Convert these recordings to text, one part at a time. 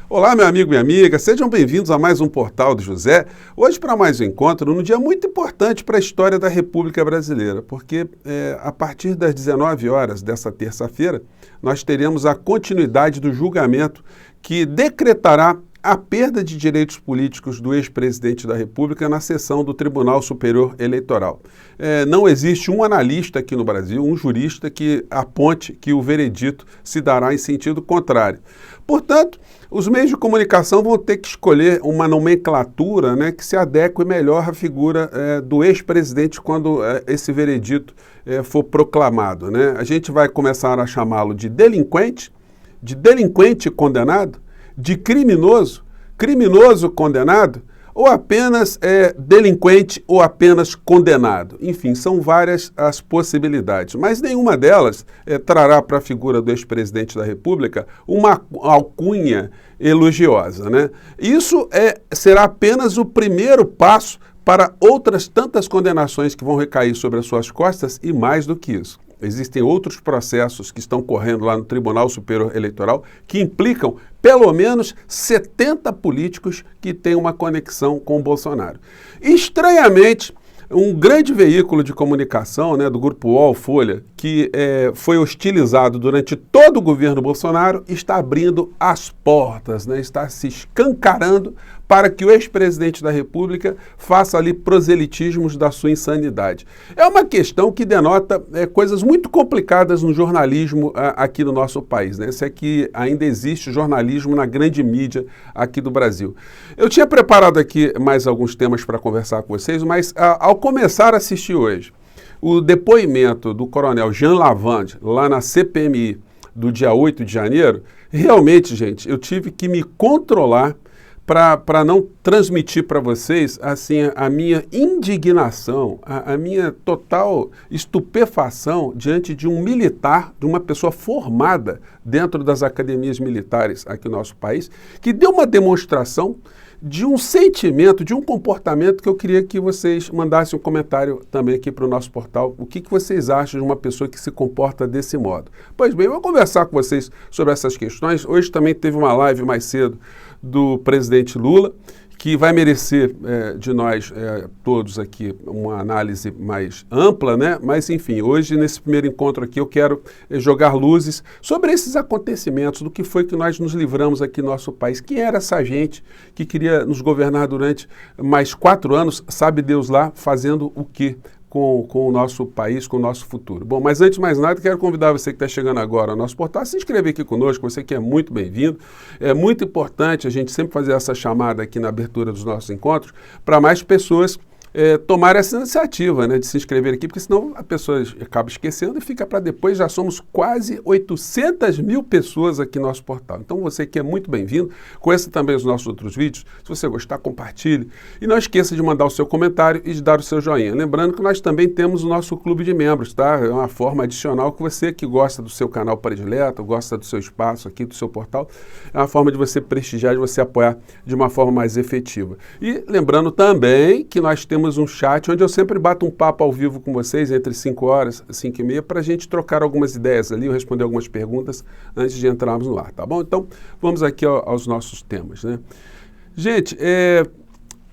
Olá, meu amigo e minha amiga, sejam bem-vindos a mais um Portal do José. Hoje para mais um encontro, num dia muito importante para a história da República Brasileira, porque a partir das 19 horas dessa terça-feira, nós teremos a continuidade do julgamento que decretará a perda de direitos políticos do ex-presidente da República na sessão do Tribunal Superior Eleitoral. Não existe um analista aqui no Brasil, um jurista que aponte que o veredito se dará em sentido contrário. Portanto, os meios de comunicação vão ter que escolher uma nomenclatura, que se adeque melhor à figura do ex-presidente quando esse veredito for proclamado. A gente vai começar a chamá-lo de delinquente condenado, de criminoso condenado, ou apenas delinquente ou apenas condenado. Enfim, são várias as possibilidades, mas nenhuma delas trará para a figura do ex-presidente da República uma alcunha elogiosa. Isso será apenas o primeiro passo para outras tantas condenações que vão recair sobre as suas costas e mais do que isso. Existem outros processos que estão correndo lá no Tribunal Superior Eleitoral que implicam pelo menos 70 políticos que têm uma conexão com o Bolsonaro. Estranhamente, um grande veículo de comunicação do Grupo UOL, Folha, que foi hostilizado durante todo o governo Bolsonaro, está abrindo as portas, está se escancarando para que o ex-presidente da República faça ali proselitismos da sua insanidade. É uma questão que denota coisas muito complicadas no jornalismo aqui no nosso país. Se é que ainda existe jornalismo na grande mídia aqui do Brasil. Eu tinha preparado aqui mais alguns temas para conversar com vocês, mas ao começar a assistir hoje o depoimento do coronel Jean Lavande, lá na CPMI do dia 8 de janeiro, realmente, gente, eu tive que me controlar para não transmitir para vocês assim, a minha indignação, a minha total estupefação diante de um militar, de uma pessoa formada dentro das academias militares aqui no nosso país, que deu uma demonstração de um sentimento, de um comportamento que eu queria que vocês mandassem um comentário também aqui para o nosso portal. O que vocês acham de uma pessoa que se comporta desse modo? Pois bem, eu vou conversar com vocês sobre essas questões. Hoje também teve uma live mais cedo do presidente Lula, que vai merecer de nós todos aqui uma análise mais ampla, Mas, enfim, hoje, nesse primeiro encontro aqui, eu quero jogar luzes sobre esses acontecimentos, do que foi que nós nos livramos aqui no nosso país. Quem era essa gente que queria nos governar durante mais 4 anos, sabe Deus lá, fazendo o quê? Com o nosso país, com o nosso futuro. Bom, mas antes de mais nada, quero convidar você que está chegando agora ao nosso portal a se inscrever aqui conosco, você que é muito bem-vindo. É muito importante a gente sempre fazer essa chamada aqui na abertura dos nossos encontros para mais pessoas tomar essa iniciativa de se inscrever aqui, porque senão a pessoa acaba esquecendo e fica para depois. Já somos quase 800 mil pessoas aqui no nosso portal. Então você que é muito bem-vindo, conheça também os nossos outros vídeos. Se você gostar, compartilhe. E não esqueça de mandar o seu comentário e de dar o seu joinha. Lembrando que nós também temos o nosso clube de membros, tá? É uma forma adicional que você que gosta do seu canal predileto, gosta do seu espaço aqui, do seu portal, é uma forma de você prestigiar, de você apoiar de uma forma mais efetiva. E lembrando também que nós temos um chat onde eu sempre bato um papo ao vivo com vocês entre 5 horas e 5 e meia para a gente trocar algumas ideias ali, eu responder algumas perguntas antes de entrarmos no ar, tá bom? Então, vamos aqui aos nossos temas, Gente, é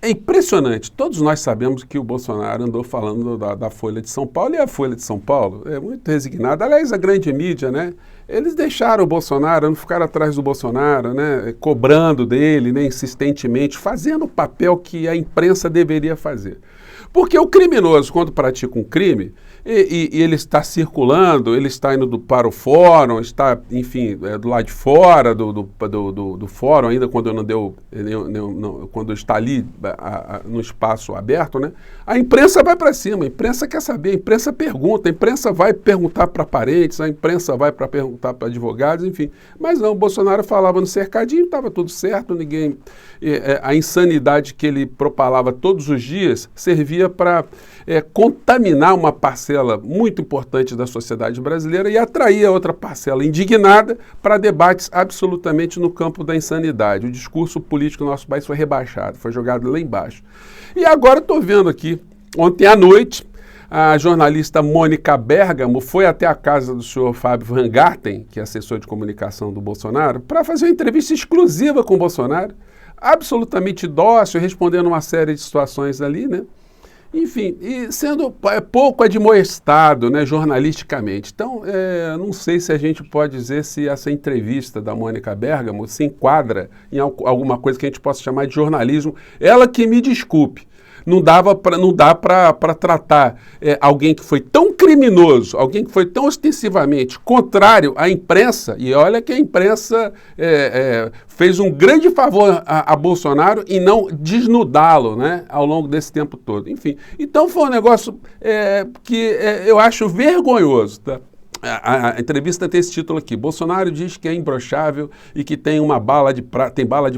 impressionante. Todos nós sabemos que o Bolsonaro andou falando da Folha de São Paulo, e a Folha de São Paulo é muito resignada. Aliás, a grande mídia, eles deixaram o Bolsonaro, não ficaram atrás do Bolsonaro, cobrando dele, insistentemente, fazendo o papel que a imprensa deveria fazer. Porque o criminoso, quando pratica um crime, e ele está circulando, ele está indo para o fórum, está, enfim, do lado de fora do fórum, ainda quando quando está ali no espaço aberto, a imprensa vai para cima, a imprensa quer saber, a imprensa pergunta, a imprensa vai perguntar para parentes, a imprensa vai para perguntar para advogados, enfim. Mas não, o Bolsonaro falava no cercadinho, estava tudo certo, ninguém... a insanidade que ele propalava todos os dias servia para contaminar uma parcela muito importante da sociedade brasileira e atrair a outra parcela indignada para debates absolutamente no campo da insanidade. O discurso político do nosso país foi rebaixado, foi jogado lá embaixo. E agora estou vendo aqui, ontem à noite, a jornalista Mônica Bergamo foi até a casa do senhor Fábio Van Garten, que é assessor de comunicação do Bolsonaro, para fazer uma entrevista exclusiva com o Bolsonaro, absolutamente dócil, respondendo uma série de situações ali, né? Enfim, e sendo pouco admoestado, né, jornalisticamente. Então, não sei se a gente pode dizer se essa entrevista da Mônica Bergamo se enquadra em alguma coisa que a gente possa chamar de jornalismo. Ela que me desculpe. Não dá para tratar alguém que foi tão criminoso, alguém que foi tão ostensivamente contrário à imprensa, e olha que a imprensa fez um grande favor a Bolsonaro em não desnudá-lo, né, ao longo desse tempo todo. Enfim, então foi um negócio que eu acho vergonhoso, tá? A entrevista tem esse título aqui: Bolsonaro diz que é imbrochável e que tem bala de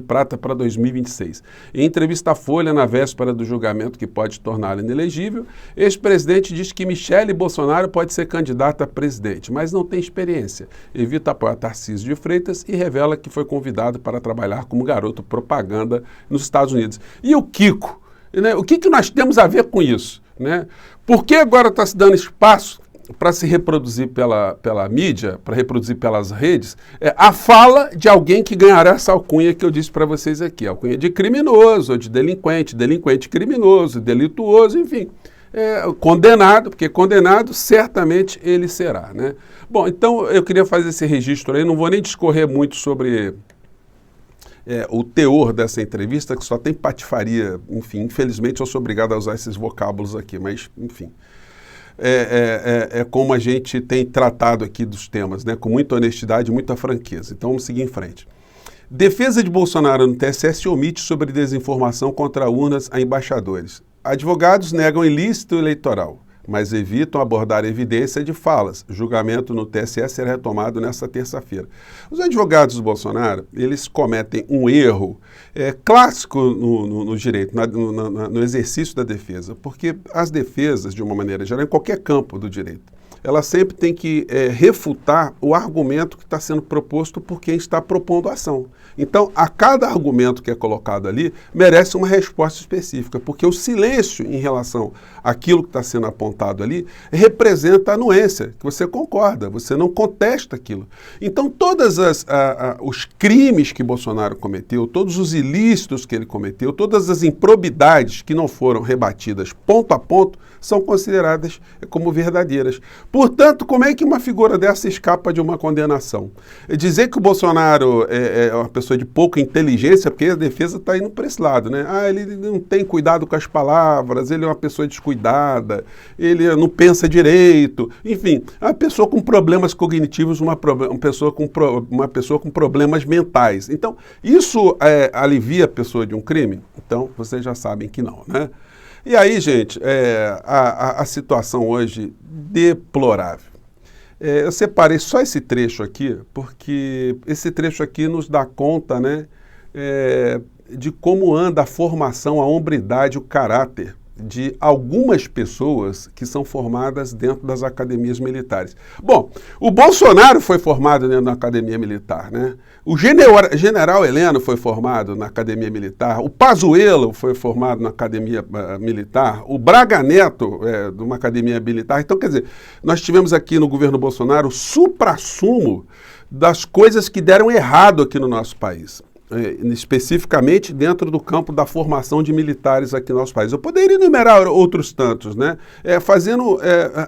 prata para 2026. Em entrevista à Folha, na véspera do julgamento que pode torná-lo inelegível, ex-presidente diz que Michele Bolsonaro pode ser candidata a presidente, mas não tem experiência. Evita apoiar Tarcísio de Freitas e revela que foi convidado para trabalhar como garoto propaganda nos Estados Unidos. E o Kiko? Né? O que nós temos a ver com isso? Né? Por que agora está se dando espaço para se reproduzir pela mídia, para reproduzir pelas redes, a fala de alguém que ganhará essa alcunha que eu disse para vocês aqui, alcunha de criminoso, ou de delinquente criminoso, delituoso, enfim, condenado, porque condenado certamente ele será, né? Bom, então eu queria fazer esse registro aí, não vou nem discorrer muito sobre o teor dessa entrevista, que só tem patifaria, enfim, infelizmente eu sou obrigado a usar esses vocábulos aqui, mas, enfim. Como a gente tem tratado aqui dos temas, né? Com muita honestidade e muita franqueza. Então vamos seguir em frente. Defesa de Bolsonaro no TSE se omite sobre desinformação contra urnas a embaixadores. Advogados negam ilícito eleitoral, mas evitam abordar evidência de falas. Julgamento no TSE será retomado nesta terça-feira. Os advogados do Bolsonaro, eles cometem um erro clássico no direito, no exercício da defesa, porque as defesas, de uma maneira geral, em qualquer campo do direito, ela sempre tem que refutar o argumento que está sendo proposto por quem está propondo a ação. Então, a cada argumento que é colocado ali merece uma resposta específica, porque o silêncio em relação àquilo que está sendo apontado ali representa a anuência, que você concorda, você não contesta aquilo. Então, todos os crimes que Bolsonaro cometeu, todos os ilícitos que ele cometeu, todas as improbidades que não foram rebatidas ponto a ponto, são consideradas como verdadeiras. Portanto, como é que uma figura dessa escapa de uma condenação? Dizer que o Bolsonaro é uma pessoa de pouca inteligência, porque a defesa está indo para esse lado, né? Ele não tem cuidado com as palavras, ele é uma pessoa descuidada, ele não pensa direito, enfim, é uma pessoa com problemas cognitivos, uma pessoa com problemas mentais. Então, isso alivia a pessoa de um crime? Então, vocês já sabem que não, né? E aí, gente, a situação hoje deplorável. Eu separei só esse trecho aqui, porque esse trecho aqui nos dá conta, né, de como anda a formação, a hombridade, o caráter de algumas pessoas que são formadas dentro das academias militares. Bom, o Bolsonaro foi formado dentro da academia militar, né? O general Heleno foi formado na academia militar, o Pazuello foi formado na academia militar, o Braga Neto de uma academia militar. Então, quer dizer, nós tivemos aqui no governo Bolsonaro o suprassumo das coisas que deram errado aqui no nosso país. Especificamente dentro do campo da formação de militares aqui no nosso país. Eu poderia enumerar outros tantos, né? Fazendo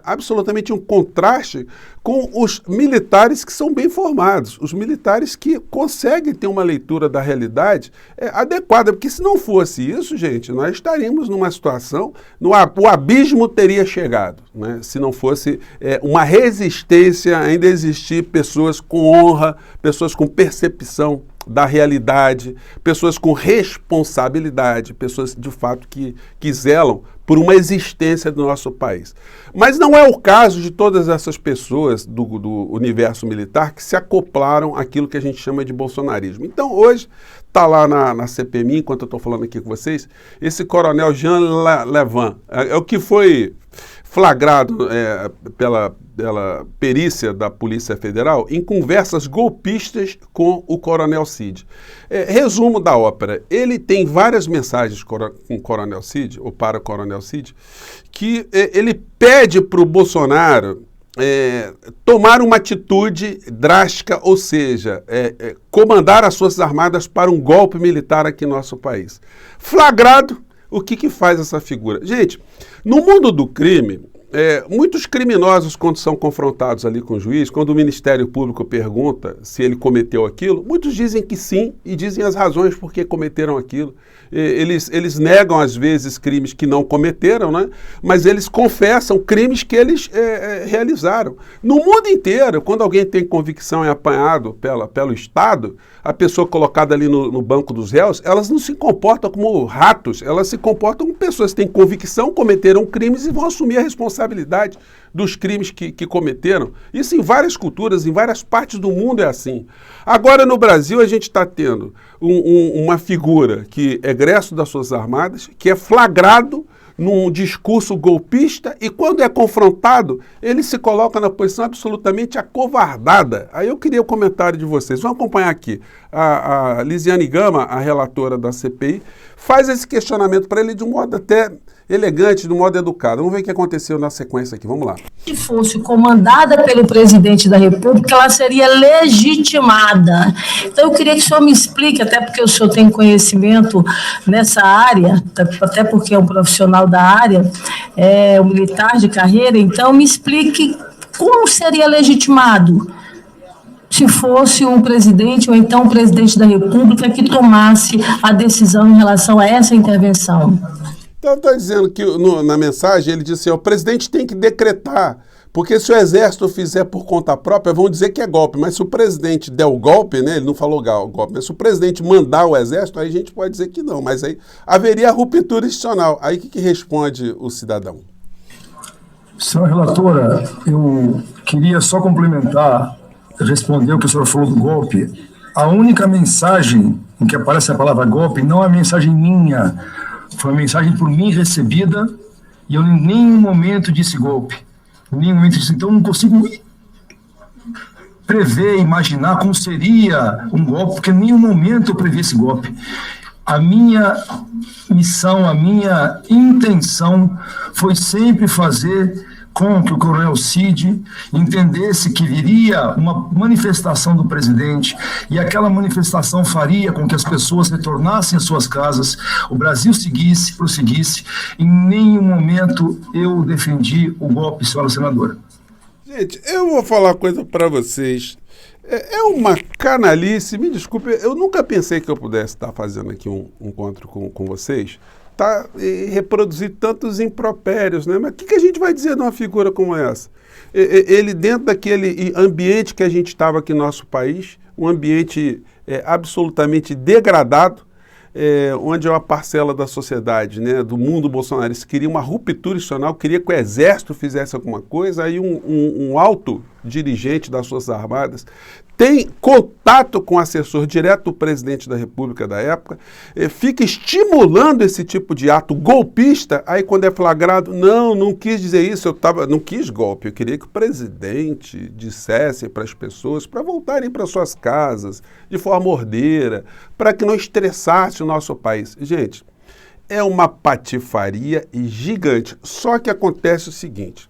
absolutamente um contraste com os militares que são bem formados, os militares que conseguem ter uma leitura da realidade adequada, porque se não fosse isso, gente, nós estaríamos numa situação, o abismo teria chegado, né? Se não fosse uma resistência, ainda existir pessoas com honra, pessoas com percepção da realidade, pessoas com responsabilidade, pessoas de fato que zelam por uma existência do nosso país. Mas não é o caso de todas essas pessoas do universo militar que se acoplaram àquilo que a gente chama de bolsonarismo. Então hoje está lá na CPMI, enquanto eu estou falando aqui com vocês, esse coronel Jean Levin, é o que foi flagrado pela perícia da Polícia Federal em conversas golpistas com o Coronel Cid. Resumo da ópera, ele tem várias mensagens com o Coronel Cid, ou para o Coronel Cid, que ele pede para o Bolsonaro tomar uma atitude drástica, ou seja, comandar as Forças Armadas para um golpe militar aqui no nosso país. Flagrado, o que faz essa figura? Gente, no mundo do crime, muitos criminosos, quando são confrontados ali com o juiz, quando o Ministério Público pergunta se ele cometeu aquilo, muitos dizem que sim e dizem as razões por que cometeram aquilo. Eles negam, às vezes, crimes que não cometeram, né? Mas eles confessam crimes que eles realizaram. No mundo inteiro, quando alguém tem convicção e é apanhado pelo Estado, a pessoa colocada ali no banco dos réus, elas não se comportam como ratos, elas se comportam como pessoas que têm convicção, cometeram crimes e vão assumir a responsabilidade dos crimes que cometeram. Isso em várias culturas, em várias partes do mundo é assim. Agora, no Brasil, a gente está tendo uma figura que é egresso das Forças Armadas, que é flagrado num discurso golpista e quando é confrontado, ele se coloca na posição absolutamente acovardada. Aí eu queria o comentário de vocês. Vamos acompanhar aqui. A Lisiane Gama, a relatora da CPI, faz esse questionamento para ele de um modo até elegante, de um modo educado. Vamos ver o que aconteceu na sequência aqui. Vamos lá. Se fosse comandada pelo presidente da República, ela seria legitimada. Então, eu queria que o senhor me explique, até porque o senhor tem conhecimento nessa área, até porque é um profissional da área, um militar de carreira, então me explique como seria legitimado se fosse um presidente ou então um presidente da República que tomasse a decisão em relação a essa intervenção. Então, está dizendo que na mensagem ele disse assim, o presidente tem que decretar, porque se o exército fizer por conta própria, vão dizer que é golpe, mas se o presidente der o golpe, né, ele não falou golpe, mas se o presidente mandar o exército, aí a gente pode dizer que não, mas aí haveria ruptura institucional. Aí o que responde o cidadão? Senhora relatora, eu queria só complementar, responder o que o senhor falou do golpe. A única mensagem em que aparece a palavra golpe não é mensagem minha, foi uma mensagem por mim recebida e eu em nenhum momento disse golpe. Em nenhum momento disse, então eu não consigo prever, imaginar como seria um golpe, porque em nenhum momento eu previ esse golpe. A minha missão, a minha intenção foi sempre fazer com que o Coronel Cid entendesse que viria uma manifestação do presidente e aquela manifestação faria com que as pessoas retornassem às suas casas, o Brasil prosseguisse. Em nenhum momento eu defendi o golpe, senhora senadora. Gente, eu vou falar uma coisa para vocês. É uma canalice, me desculpe, eu nunca pensei que eu pudesse estar fazendo aqui um encontro com vocês, e reproduzir tantos impropérios, né? Mas o que a gente vai dizer de uma figura como essa? Ele dentro daquele ambiente que a gente estava aqui no nosso país, um ambiente absolutamente degradado, onde uma parcela da sociedade, né, do mundo bolsonarista, queria uma ruptura institucional, queria que o exército fizesse alguma coisa, aí um alto dirigente das Forças Armadas tem contato com o assessor direto do presidente da República da época, fica estimulando esse tipo de ato golpista, aí quando é flagrado, não quis dizer isso, não quis golpe, eu queria que o presidente dissesse para as pessoas para voltarem para suas casas de forma ordeira, para que não estressasse o nosso país. Gente, é uma patifaria gigante, só que acontece o seguinte,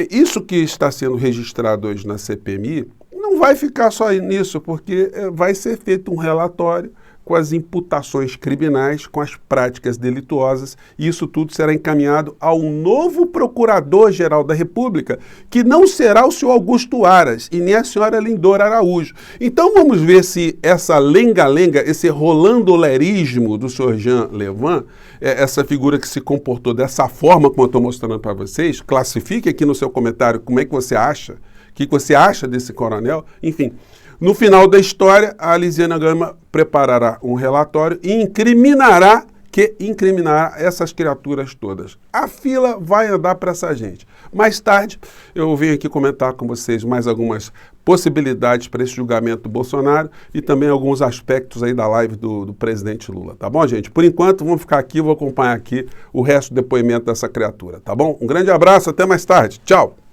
isso que está sendo registrado hoje na CPMI, não vai ficar só nisso, porque vai ser feito um relatório com as imputações criminais, com as práticas delituosas, e isso tudo será encaminhado ao novo Procurador-Geral da República, que não será o senhor Augusto Aras e nem a senhora Lindora Araújo. Então vamos ver se essa lenga-lenga, esse rolandolerismo do senhor Jean Levan, essa figura que se comportou dessa forma, como eu estou mostrando para vocês, classifique aqui no seu comentário como é que você acha, o que você acha desse coronel, enfim. No final da história, a Lisiane Gama preparará um relatório e incriminará que incriminar essas criaturas todas. A fila vai andar para essa gente. Mais tarde, eu venho aqui comentar com vocês mais algumas possibilidades para esse julgamento do Bolsonaro e também alguns aspectos aí da live do presidente Lula, tá bom, gente? Por enquanto, vamos ficar aqui, vou acompanhar aqui o resto do depoimento dessa criatura, tá bom? Um grande abraço, até mais tarde. Tchau!